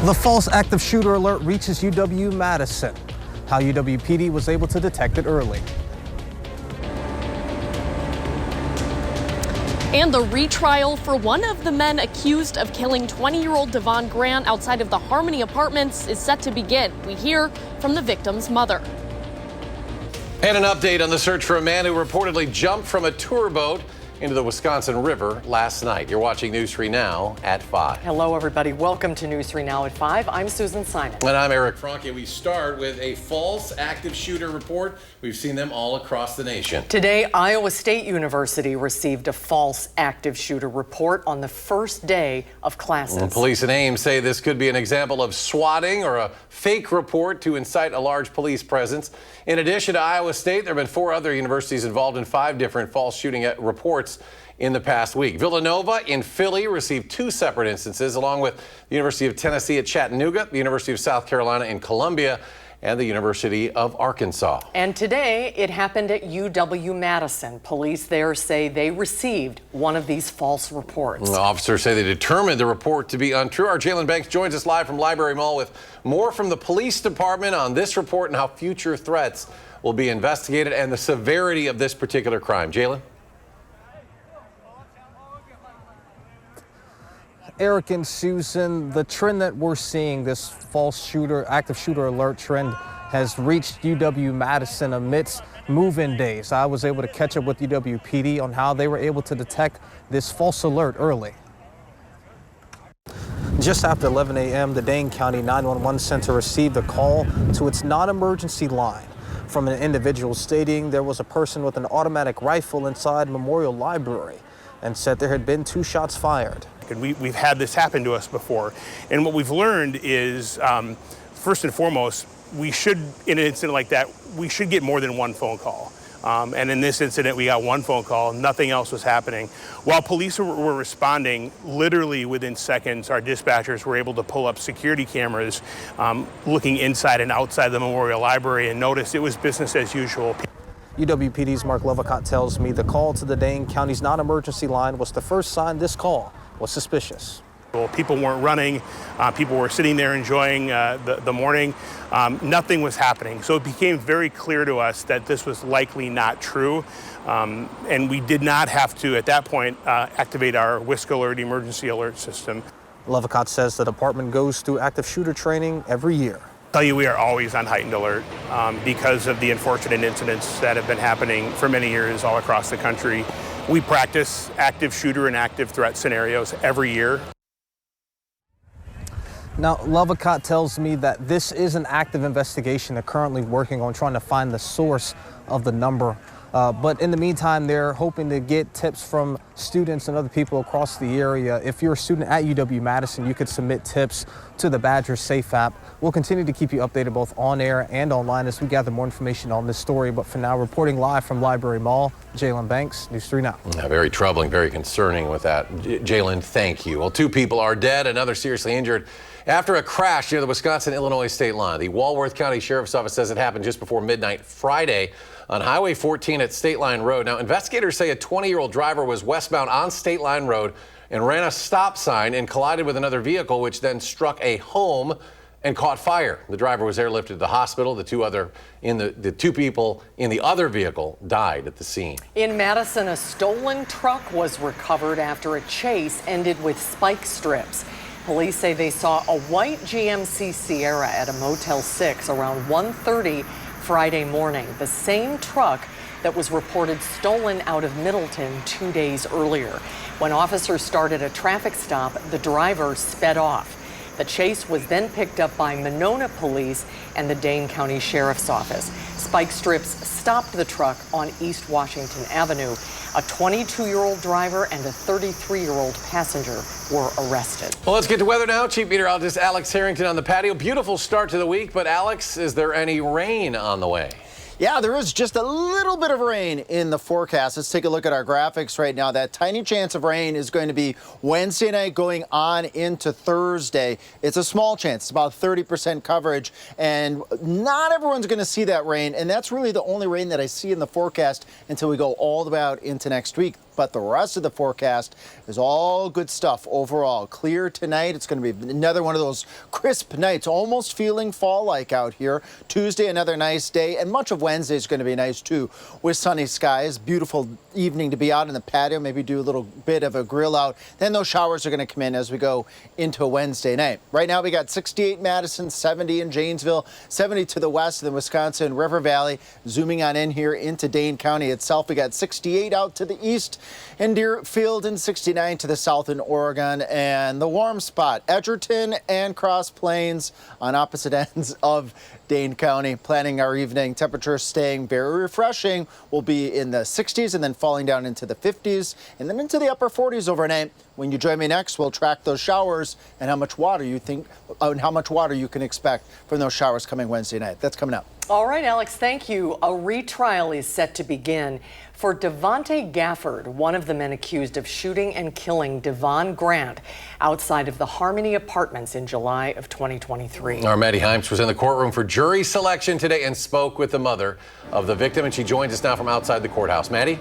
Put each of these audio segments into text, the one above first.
The false active shooter alert reaches UW-Madison. How UW-PD was able to detect it early. And the retrial for one of the men accused of killing 20-year-old Devon Grant outside of the Harmony Apartments is set to begin. We hear from the victim's mother. And an update on the search for a man who reportedly jumped from a tour boat into the Wisconsin River last night. You're watching News 3 Now at 5. Hello, everybody. Welcome to News 3 Now at 5. I'm Susan Simon. And I'm Eric Franke. We start with a false active shooter report. We've seen them all across the nation. Today, Iowa State University received a false active shooter report on the first day of classes. And police in Ames say this could be an example of swatting or a fake report to incite a large police presence. In addition to Iowa State, there have been 4 other universities involved in 5 different false shooting reports in the past week. Villanova in Philly received 2 separate instances, along with the University of Tennessee at Chattanooga, the University of South Carolina in Columbia, and the University of Arkansas. And today, it happened at UW-Madison. Police there say they received one of these false reports. Officers say they determined the report to be untrue. Our Jalen Banks joins us live from Library Mall with more from the police department on this report and how future threats will be investigated and the severity of this particular crime. Jalen? Eric and Susan, the trend that we're seeing, this false shooter, active shooter alert trend, has reached UW-Madison amidst move-in days. I was able to catch up with UW-PD on how they were able to detect this false alert early. Just after 11 a.m., the Dane County 911 Center received a call to its non-emergency line from an individual stating there was a person with an automatic rifle inside Memorial Library and said there had been 2 shots fired. And we've had this happen to us before. And what we've learned is, first and foremost, we should, in an incident like that, we should get more than 1 phone call. And in this incident, we got 1 phone call, nothing else was happening. While police were responding, literally within seconds, our dispatchers were able to pull up security cameras, looking inside and outside the Memorial Library, and noticed it was business as usual. UW-PD's Mark Lovacott tells me the call to the Dane County's non-emergency line was the first sign this call was suspicious. Well, people weren't running, people were sitting there enjoying the morning. Nothing was happening. So it became very clear to us that this was likely not true. And we did not have to, at that point, activate our WISC alert emergency alert system. Lovacott says the department goes through active shooter training every year. I tell you, we are always on heightened alert because of the unfortunate incidents that have been happening for many years all across the country. We practice active shooter and active threat scenarios every year. Now, Lovacott tells me that this is an active investigation. They're currently working on trying to find the source of the number. But in the meantime, they're hoping to get tips from students and other people across the area. If you're a student at UW-Madison, you could submit tips to the Badger Safe app. We'll continue to keep you updated both on air and online as we gather more information on this story. But for now, reporting live from Library Mall, Jalen Banks, News 3 Now. Yeah, very troubling, very concerning with that. Jalen, thank you. Well, 2 people are dead, another seriously injured after a crash near the Wisconsin-Illinois state line. The Walworth County Sheriff's Office says it happened just before midnight Friday on Highway 14 at State Line Road. Now, investigators say a 20-year-old driver was westbound on State Line Road and ran a stop sign and collided with another vehicle, which then struck a home and caught fire. The driver was airlifted to the hospital. The 2 people in the other vehicle died at the scene. In Madison, a stolen truck was recovered after a chase ended with spike strips. Police say they saw a white GMC Sierra at a Motel 6 around 1:30 Friday morning, the same truck that was reported stolen out of Middleton 2 days earlier. When officers started a traffic stop, the driver sped off. The chase was then picked up by Monona Police and the Dane County Sheriff's Office. Spike strips stopped the truck on East Washington Avenue. A 22-year-old driver and a 33-year-old passenger were arrested. Well, let's get to weather now. Chief Meteorologist Alex Harrington on the patio. Beautiful start to the week, but Alex, is there any rain on the way? Yeah, there is just a little bit of rain in the forecast. Let's take a look at our graphics right now. That tiny chance of rain is going to be Wednesday night going on into Thursday. It's a small chance. It's about 30% coverage, and not everyone's going to see that rain, and that's really the only rain that I see in the forecast until we go all the way out into next week. but the rest of the forecast is all good stuff overall. Clear tonight. It's going to be another one of those crisp nights, almost feeling fall-like out here. Tuesday, another nice day, and much of Wednesday is going to be nice too, with sunny skies. Beautiful evening to be out in the patio, maybe do a little bit of a grill out. Then those showers are going to come in as we go into Wednesday night. Right now we got 68 Madison, 70 in Janesville, 70 to the west of the Wisconsin River Valley. Zooming on in here into Dane County itself, we got 68 out to the east in Deerfield and 69 to the south in Oregon. And the warm spot, Edgerton and Cross Plains on opposite ends of Dane County. Planning our evening, temperatures staying very refreshing. We'll be in the 60s and then falling down into the 50s and then into the upper 40s overnight. When you join me next, we'll track those showers and how much water you think and how much water you can expect from those showers coming Wednesday night. That's coming up. All right, Alex, thank you. A retrial is set to begin for Devontae Gafford, one of the men accused of shooting and killing Devon Grant outside of the Harmony Apartments in July of 2023. Our Maddie Heims was in the courtroom for jury selection today and spoke with the mother of the victim, and she joins us now from outside the courthouse. Maddie?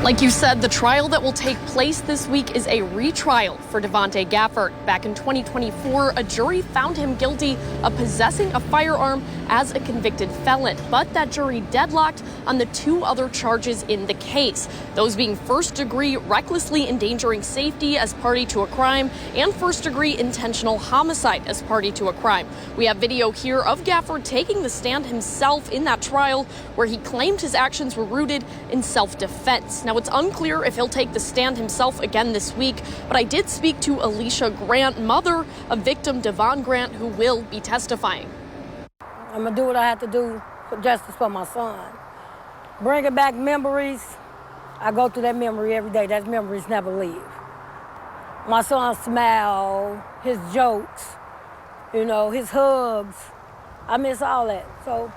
Like you said, the trial that will take place this week is a retrial for Devontae Gafford. Back in 2024, a jury found him guilty of possessing a firearm as a convicted felon, but that jury deadlocked on the two other charges in the case, those being first-degree recklessly endangering safety as party to a crime and first-degree intentional homicide as party to a crime. We have video here of Gafford taking the stand himself in that trial, where he claimed his actions were rooted in self-defense. Now, it's unclear if he'll take the stand himself again this week, but I did speak to Alicia Grant, mother of victim Devon Grant, who will be testifying. I'm gonna do what I have to do for justice for my son. Bringing back memories. I go through that memory every day. Those memories never leave. My son's smile, his jokes, you know, his hugs. I miss all that. So,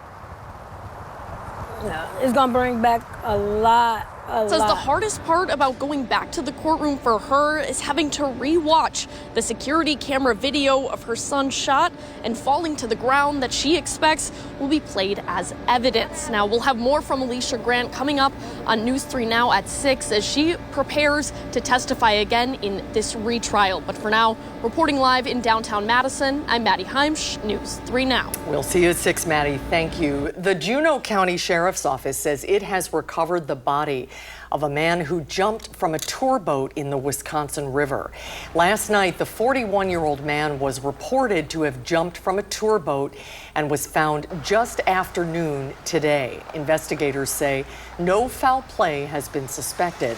yeah, it's gonna bring back a lot. Says the hardest part about going back to the courtroom for her is having to re-watch the security camera video of her son shot and falling to the ground that she expects will be played as evidence. Now, we'll have more from Alicia Grant coming up on News 3 Now at 6 as she prepares to testify again in this retrial. But for now, reporting live in downtown Madison, I'm Maddie Heims, News 3 Now. We'll see you at 6, Maddie. Thank you. The Juneau County Sheriff's Office says it has recovered the body of a man who jumped from a tour boat in the Wisconsin River. Last night, the 41-year-old man was reported to have jumped from a tour boat and was found just after noon today. Investigators say no foul play has been suspected,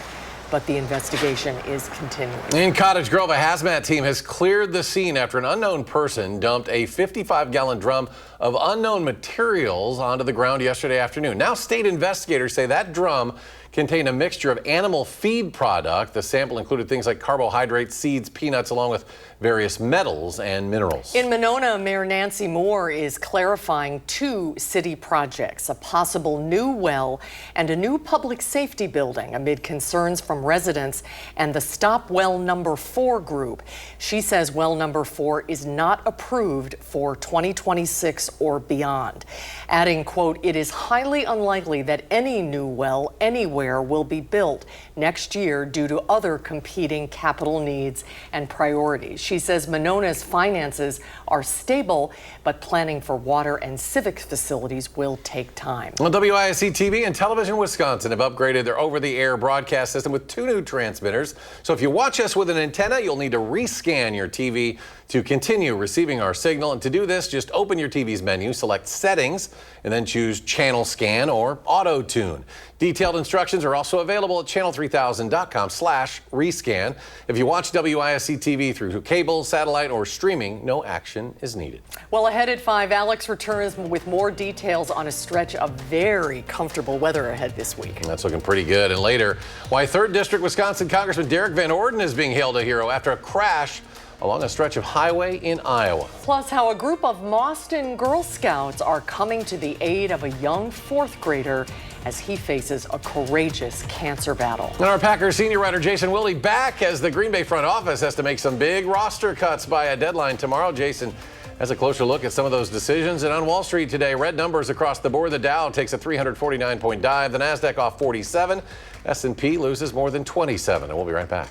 but the investigation is continuing. In Cottage Grove, a hazmat team has cleared the scene after an unknown person dumped a 55-gallon drum of unknown materials onto the ground yesterday afternoon. Now, state investigators say that drum contained a mixture of animal feed product. The sample included things like carbohydrates, seeds, peanuts, along with various metals and minerals. In Monona, Mayor Nancy Moore is clarifying two city projects, a possible new well and a new public safety building amid concerns from residents and the Stop Well Number 4 group. She says well number 4 is not approved for 2026 or beyond, adding, quote, "It is highly unlikely that any new well anywhere will be built next year due to other competing capital needs and priorities." She says Monona's finances are stable, but planning for water and civic facilities will take time. Well, WISC-TV and Television Wisconsin have upgraded their over-the-air broadcast system with 2 new transmitters. So if you watch us with an antenna, you'll need to rescan your TV to continue receiving our signal. And to do this, just open your TV's menu, select Settings, and then choose Channel Scan or Auto Tune. Detailed instructions are also available at channel3000.com/rescan. If you watch WISC-TV through cable, satellite, or streaming, no action is needed. Well, ahead at 5, Alex returns with more details on a stretch of very comfortable weather ahead this week. And that's looking pretty good. And later, why 3rd District Wisconsin Congressman Derek Van Orden is being hailed a hero after a crash along a stretch of highway in Iowa. Plus, how a group of Boston Girl Scouts are coming to the aid of a young fourth grader as he faces a courageous cancer battle. And our Packers senior writer Jason Willie back as the Green Bay front office has to make some big roster cuts by a deadline tomorrow. Jason has a closer look at some of those decisions. And on Wall Street today, red numbers across the board. The Dow takes a 349-point dive. The Nasdaq off 47. S&P loses more than 27. And we'll be right back.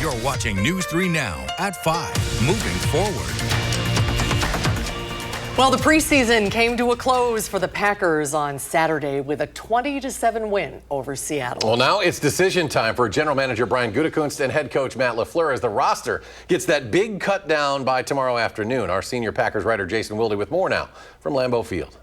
You're watching News 3 Now at 5, moving forward. Well, the preseason came to a close for the Packers on Saturday with a 20-7 win over Seattle. Well, now it's decision time for General Manager Brian Gutekunst and head coach Matt LaFleur as the roster gets that big cut down by tomorrow afternoon. Our senior Packers writer Jason Wilde with more now from Lambeau Field.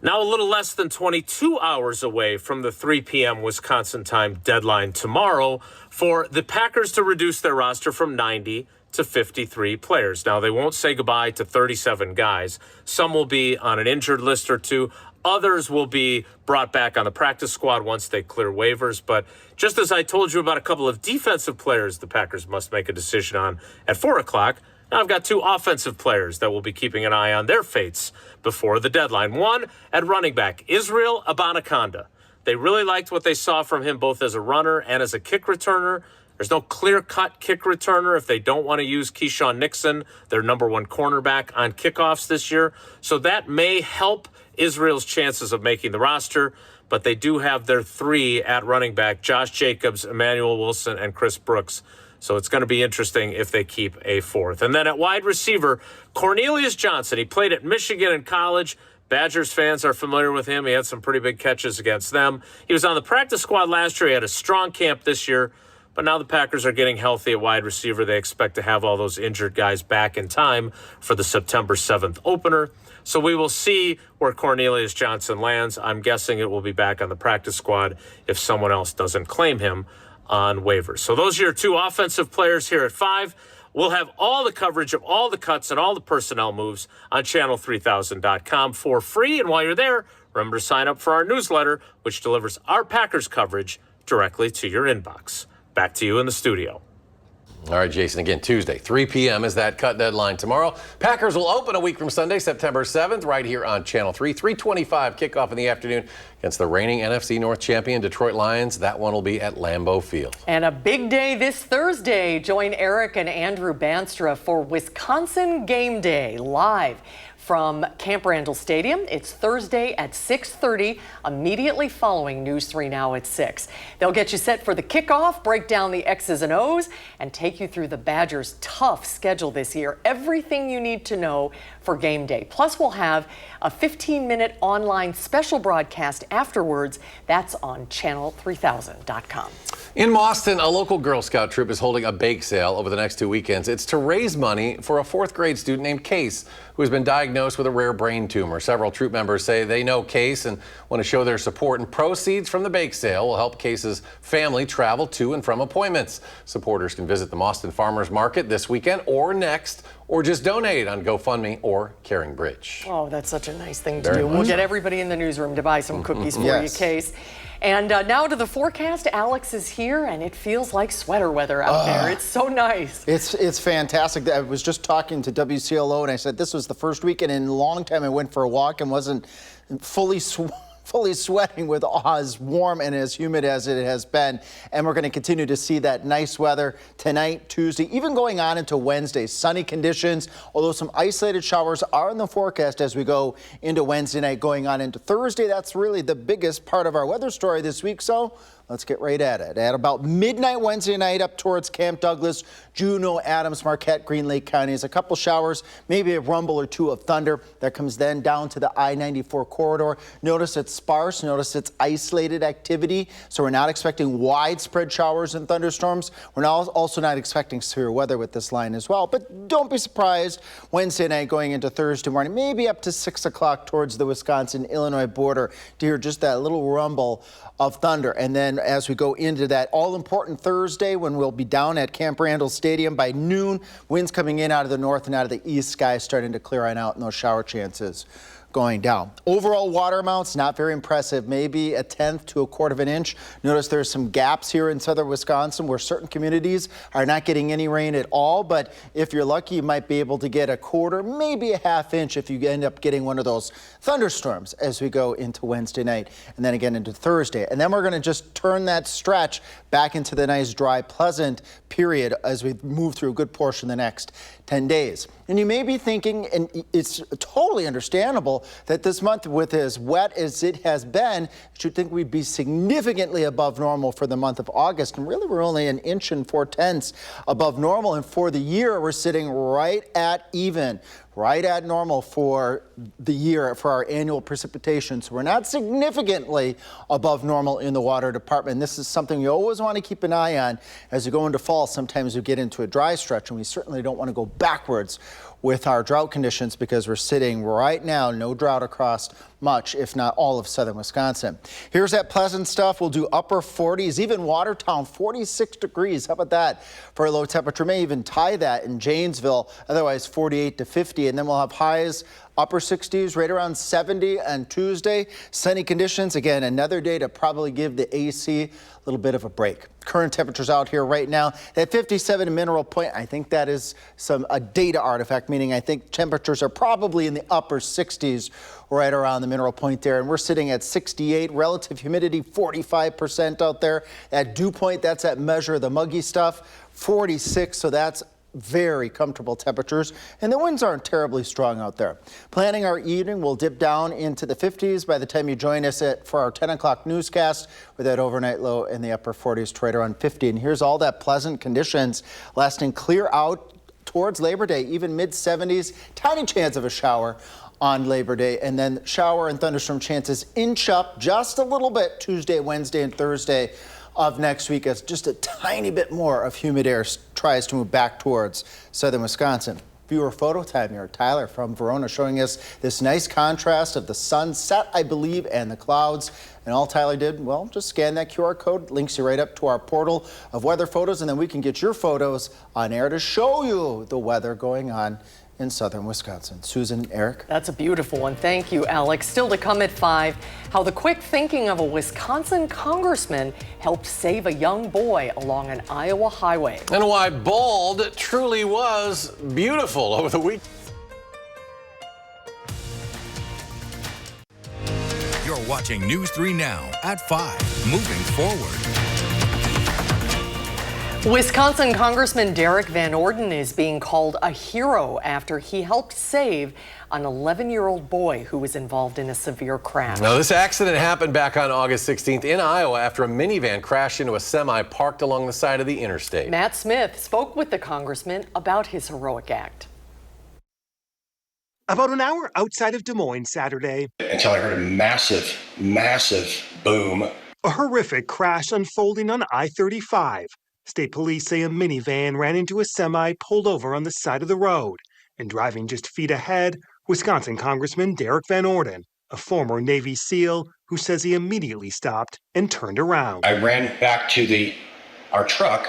Now a little less than 22 hours away from the 3 p.m. Wisconsin time deadline tomorrow for the Packers to reduce their roster from 90 to 53 players. Now, they won't say goodbye to 37 guys. Some will be on an injured list or two. Others will be brought back on the practice squad once they clear waivers. But just as I told you about a couple of defensive players the Packers must make a decision on at 4 o'clock, now I've got 2 offensive players that will be keeping an eye on their fates before the deadline. One at running back, Israel Abanikanda. They really liked what they saw from him both as a runner and as a kick returner. There's no clear-cut kick returner if they don't want to use Keyshawn Nixon, their number 1 cornerback, on kickoffs this year. So that may help Israel's chances of making the roster, but they do have their 3 at running back, Josh Jacobs, Emmanuel Wilson, and Chris Brooks. So it's going to be interesting if they keep a 4th. And then at wide receiver, Cornelius Johnson. He played at Michigan in college, Badgers fans are familiar with him. He had some pretty big catches against them. He was on the practice squad last year. He had a strong camp this year. But now the Packers are getting healthy at wide receiver. They expect to have all those injured guys back in time for the September 7th opener. So we will see where Cornelius Johnson lands. I'm guessing it will be back on the practice squad if someone else doesn't claim him on waivers. So those are your two offensive players here at 5. We'll have all the coverage of all the cuts and all the personnel moves on channel3000.com for free. And while you're there, remember to sign up for our newsletter, which delivers our Packers coverage directly to your inbox. Back to you in the studio. All right, Jason, again, Tuesday, 3 p.m. is that cut deadline tomorrow. Packers will open a week from Sunday, September 7th, right here on Channel 3. 3:25 kickoff in the afternoon against the reigning NFC North champion Detroit Lions. That one will be at Lambeau Field. And a big day this Thursday. Join Eric and Andrew Banstra for Wisconsin Game Day live from Camp Randall Stadium. It's Thursday at 6:30, immediately following News 3 Now at 6. They'll get you set for the kickoff, break down the X's and O's, and take you through the Badgers' tough schedule this year. Everything you need to know for game day. Plus, we'll have a 15-minute online special broadcast afterwards. That's on channel3000.com. In Boston, a local Girl Scout troop is holding a bake sale over the next 2 weekends. It's to raise money for a 4th grade student named Case, who has been diagnosed with a rare brain tumor. Several troop members say they know Case and want to show their support, and proceeds from the bake sale will help Case's family travel to and from appointments. Supporters can visit the Boston Farmers Market this weekend or next, or just donate on GoFundMe or Caring Bridge. Oh, that's such a nice thing to do. We'll get everybody in the newsroom to buy some cookies for you, Case. And now to the forecast. Alex is here, and it feels like sweater weather out there. It's so nice. It's fantastic. I was just talking to WCLO, and I said this was the first weekend in a long time I went for a walk and wasn't fully sweating with as warm and as humid as it has been. And we're going to continue to see that nice weather tonight, Tuesday, even going on into Wednesday. Sunny conditions, although some isolated showers are in the forecast as we go into Wednesday night, going on into Thursday. That's really the biggest part of our weather story this week. So let's get right at it. At about midnight Wednesday night up towards Camp Douglas, Juneau, Adams, Marquette, Green Lake counties. A couple showers, maybe a rumble or two of thunder that comes then down to the I-94 corridor. Notice it's sparse. Notice it's isolated activity. So we're not expecting widespread showers and thunderstorms. We're now also not expecting severe weather with this line as well. But don't be surprised Wednesday night going into Thursday morning, maybe up to 6 o'clock towards the Wisconsin-Illinois border to hear just that little rumble of thunder. And then as we go into that all-important Thursday, when we'll be down at Camp Randall Stadium by noon, winds coming in out of the north and out of the east, skies starting to clear on out, and those shower chances going down. Overall water amounts, not very impressive, maybe a 1/10 to a 1/4 of an inch. Notice there's some gaps here in southern Wisconsin where certain communities are not getting any rain at all, but if you're lucky, you might be able to get a 1/4, maybe a 1/2 inch if you end up getting one of those thunderstorms as we go into Wednesday night and then again into Thursday. And then we're going to just turn that stretch back into the nice, dry, pleasant period as we move through a good portion of the next 10 days. And you may be thinking, and it's totally understandable, that this month, with as wet as it has been, you should think we'd be significantly above normal for the month of August. And really, we're only 1 inch and 4/10 above normal. And for the year, we're sitting right at even, right at normal for the year for our annual precipitation. So we're not significantly above normal in the water department. This is something you always want to keep an eye on as you go into fall. Sometimes we get into a dry stretch, and we certainly don't want to go backwards with our drought conditions, because we're sitting right now, no drought across much, if not all of southern Wisconsin. Here's that pleasant stuff. We'll do upper 40s, even Watertown, 46 degrees. How about that for a low temperature? May even tie that in Janesville, otherwise 48 to 50. And then we'll have highs upper 60s, right around 70 on Tuesday. Sunny conditions. Again, another day to probably give the AC a little bit of a break. Current temperatures out here right now, that 57 Mineral Point, I think that is a data artifact, meaning I think temperatures are probably in the upper 60s right around the Mineral Point there. And we're sitting at 68, relative humidity 45% out there. At dew point, that's that measure of the muggy stuff, 46, so that's very comfortable temperatures, and the winds aren't terribly strong out there. Planning our evening, we'll dip down into the 50s by the time you join us for our 10 o'clock newscast, with that overnight low in the upper 40s to right around 50. And here's all that pleasant conditions lasting clear out towards Labor Day, even mid-70s, tiny chance of a shower on Labor Day. And then shower and thunderstorm chances inch up just a little bit Tuesday, Wednesday, and Thursday of next week as just a tiny bit more of humid air tries to move back towards southern Wisconsin. Viewer photo time here. Tyler from Verona showing us this nice contrast of the sunset, I believe, and the clouds. And all Tyler did, well, just scan that QR code, links you right up to our portal of weather photos, and then we can get your photos on air to show you the weather going on in southern Wisconsin. Susan, Eric. That's a beautiful one. Thank you, Alex. Still to come at 5, how the quick thinking of a Wisconsin congressman helped save a young boy along an Iowa highway. And why bald truly was beautiful over the week. You're watching News 3 Now at 5. Moving forward. Wisconsin Congressman Derek Van Orden is being called a hero after he helped save an 11-year-old boy who was involved in a severe crash. Now, this accident happened back on August 16th in Iowa after a minivan crashed into a semi parked along the side of the interstate. Matt Smith spoke with the congressman about his heroic act. About an hour outside of Des Moines Saturday, until I heard a massive, massive boom. A horrific crash unfolding on I-35. State police say a minivan ran into a semi pulled over on the side of the road. And driving just feet ahead, Wisconsin Congressman Derek Van Orden, a former Navy SEAL who says he immediately stopped and turned around. I ran back to our truck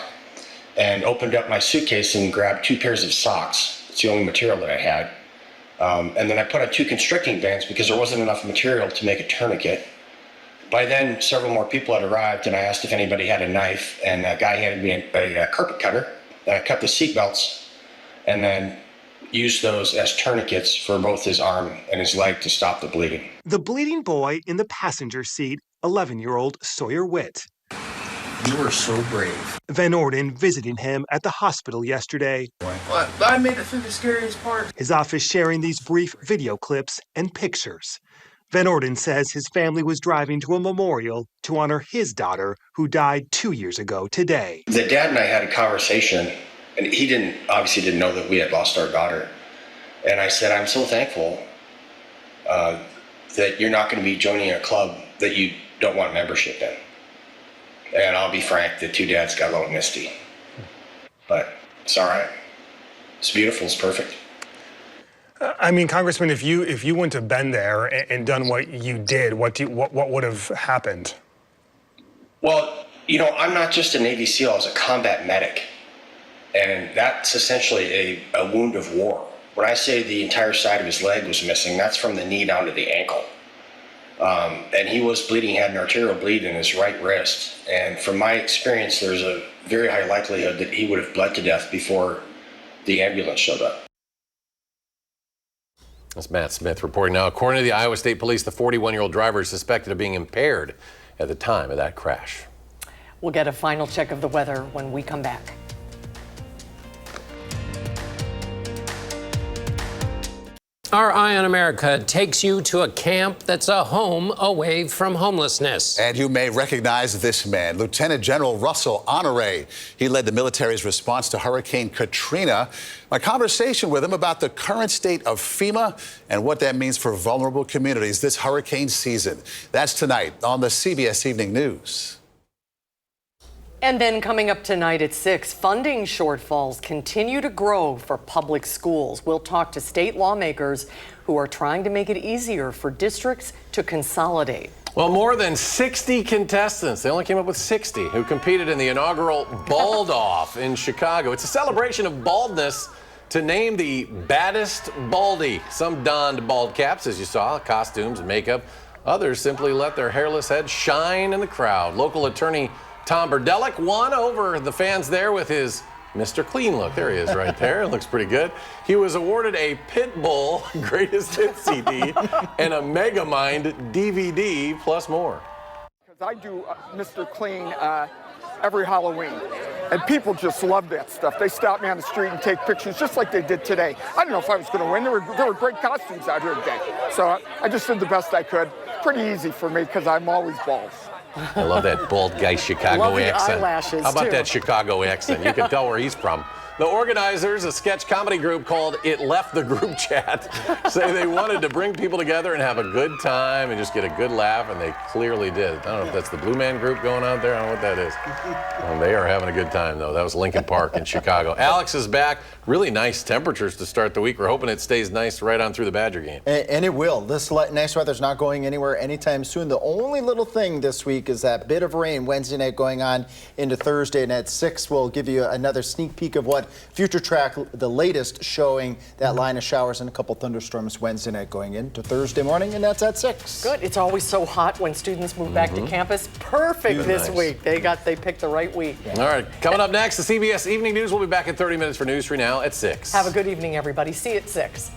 and opened up my suitcase and grabbed 2 pairs of socks. It's the only material that I had. And then I put on 2 constricting bands because there wasn't enough material to make a tourniquet. By then, several more people had arrived, and I asked if anybody had a knife, and a guy handed me a carpet cutter. Then I cut the seat belts and then used those as tourniquets for both his arm and his leg to stop the bleeding. The bleeding boy in the passenger seat, 11-year-old Sawyer Witt. You were so brave. Van Orden visiting him at the hospital yesterday. What? I made it through the scariest part. His office sharing these brief video clips and pictures. Van Orden says his family was driving to a memorial to honor his daughter who died 2 years ago today. The dad and I had a conversation, and he obviously didn't know that we had lost our daughter. And I said, I'm so thankful that you're not going to be joining a club that you don't want membership in. And I'll be frank, the 2 dads got a little misty. But it's all right. It's beautiful. It's perfect. I mean, Congressman, if you wouldn't have been there and done what you did, what would have happened? Well, I'm not just a Navy SEAL. I was a combat medic. And that's essentially a wound of war. When I say the entire side of his leg was missing, that's from the knee down to the ankle. And he was bleeding, he had an arterial bleed in his right wrist. And from my experience, there's a very high likelihood that he would have bled to death before the ambulance showed up. That's Matt Smith reporting now. According to the Iowa State Police, the 41-year-old driver is suspected of being impaired at the time of that crash. We'll get a final check of the weather when we come back. Our Eye on America takes you to a camp that's a home away from homelessness. And you may recognize this man, Lieutenant General Russell Honore. He led the military's response to Hurricane Katrina. My conversation with him about the current state of FEMA and what that means for vulnerable communities this hurricane season. That's tonight on the CBS Evening News. And then coming up tonight at 6, funding shortfalls continue to grow for public schools. We'll talk to state lawmakers who are trying to make it easier for districts to consolidate. Well, more than 60 contestants, they only came up with 60, who competed in the inaugural Bald Off in Chicago. It's a celebration of baldness to name the baddest baldy. Some donned bald caps, as you saw, costumes and makeup. Others simply let their hairless heads shine in the crowd. Local attorney Tom Berdelic won over the fans there with his Mr. Clean look. There he is right there. It looks pretty good. He was awarded a Pitbull Greatest Hits CD and a Megamind DVD plus more. Because I do Mr. Clean every Halloween, and people just love that stuff. They stop me on the street and take pictures just like they did today. I don't know if I was going to win. There were great costumes out here today. So I just did the best I could. Pretty easy for me because I'm always bald. I love that bald guy Chicago love the accent. eyelashes, How about too. that Chicago accent? You can tell where he's from. The organizers, a sketch comedy group called It Left the Group Chat, say they wanted to bring people together and have a good time and just get a good laugh, and they clearly did. I don't know if that's the Blue Man Group going out there. I don't know what that is. They are having a good time, though. That was Lincoln Park in Chicago. Alex is back. Really nice temperatures to start the week. We're hoping it stays nice right on through the Badger game. And it will. This nice weather's not going anywhere anytime soon. The only little thing this week is that bit of rain Wednesday night going on into Thursday, and at 6 we'll give you another sneak peek of what Future Track, the latest, showing that line of showers and a couple thunderstorms Wednesday night going into Thursday morning, and that's at 6. Good. It's always so hot when students move back to campus. Perfect this week. They picked the right week. All right, coming up next, the CBS Evening News. We'll be back in 30 minutes for News 3 Now at 6. Have a good evening, everybody. See you at 6.